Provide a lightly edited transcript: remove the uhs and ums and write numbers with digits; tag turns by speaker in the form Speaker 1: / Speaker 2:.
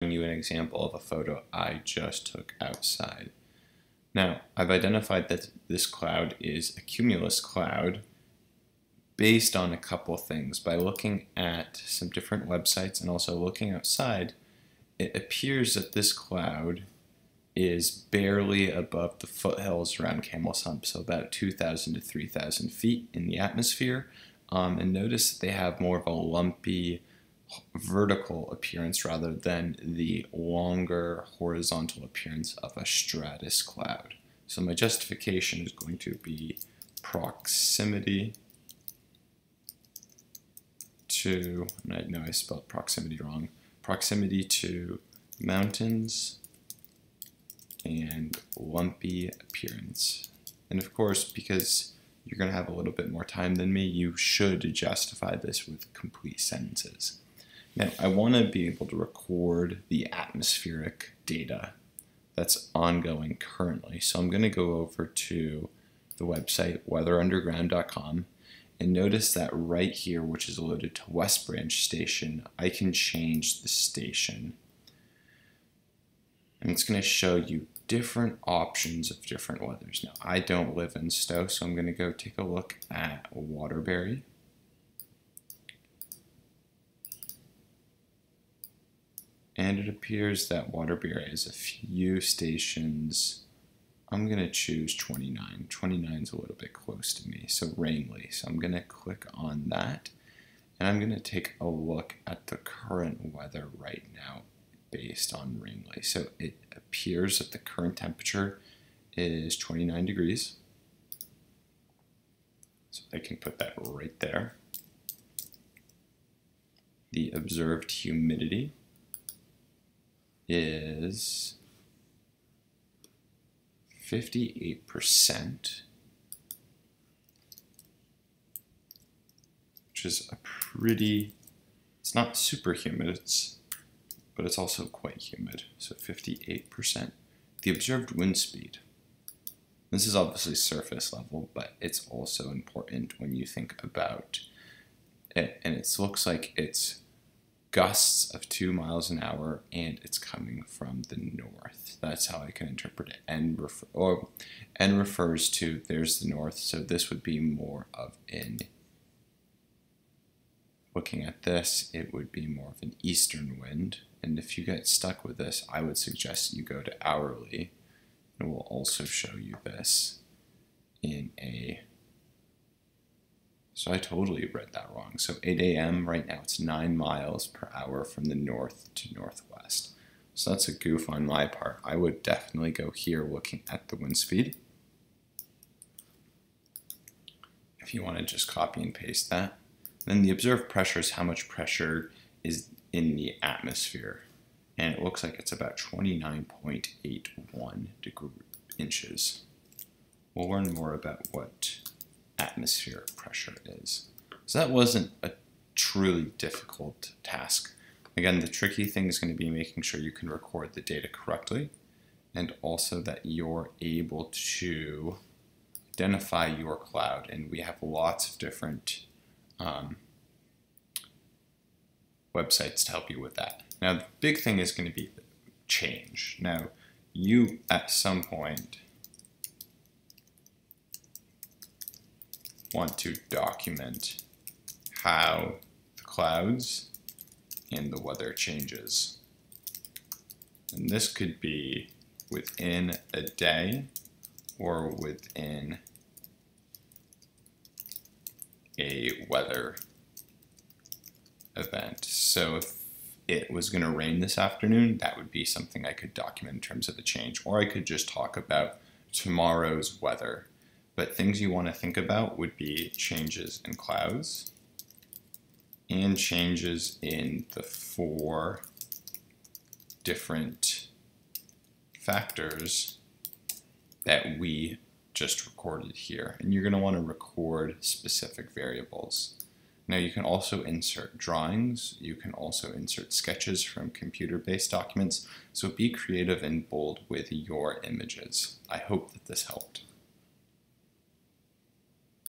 Speaker 1: you an example of a photo I just took outside. Now, I've identified that this cloud is a cumulus cloud based on a couple things. By looking at some different websites and also looking outside, it appears that this cloud is barely above the foothills around Camel's Hump, so about 2,000 to 3,000 feet in the atmosphere. And notice that they have more of a lumpy vertical appearance rather than the longer horizontal appearance of a stratus cloud. So my justification is going to be proximity to, and I know I spelled proximity wrong, proximity to mountains and lumpy appearance. And of course, because you're going to have a little bit more time than me, you should justify this with complete sentences. Now, I want to be able to record the atmospheric data that's ongoing currently. So I'm going to go over to the website weatherunderground.com and notice that right here, which is loaded to West Branch Station, I can change the station. And it's going to show you different options of different weathers. Now, I don't live in Stowe, so I'm going to go take a look at Waterbury. And it appears that Waterbury has a few stations. I'm going to choose 29. 29 is a little bit close to me, so Rangeley. So I'm going to click on that, and I'm going to take a look at the current weather right now based on Rangeley. So it appears that the current temperature is 29 degrees. So I can put that right there. The observed humidity is 58%, which is a pretty, it's not super humid, but it's also quite humid, so 58%. The observed wind speed, this is obviously surface level, but it's also important when you think about it, and it looks like it's gusts of 2 miles an hour, and it's coming from the north. That's how I can interpret it. N refers to, there's the north, so this would be more of an, looking at this, it would be more of an eastern wind. And if you get stuck with this, I would suggest you go to hourly, and we'll also show you this in a, so I totally read that wrong. So 8 a.m. right now, it's 9 miles per hour from the north to northwest. So that's a goof on my part. I would definitely go here looking at the wind speed. If you want to just copy and paste that. Then the observed pressure is how much pressure is in the atmosphere. And it looks like it's about 29.81 inches. We'll learn more about what atmospheric pressure is. So that wasn't a truly difficult task. Again, the tricky thing is going to be making sure you can record the data correctly, and also that you're able to identify your cloud. And we have lots of different websites to help you with that. Now, the big thing is going to be change. Now, you at some point want to document how the clouds and the weather changes. And this could be within a day or within a weather event. So if it was going to rain this afternoon, that would be something I could document in terms of the change. Or I could just talk about tomorrow's weather. But things you want to think about would be changes in clouds and changes in the 4 different factors that we just recorded here. And you're going to want to record specific variables. Now you can also insert drawings, you can also insert sketches from computer-based documents, so be creative and bold with your images. I hope that this helped.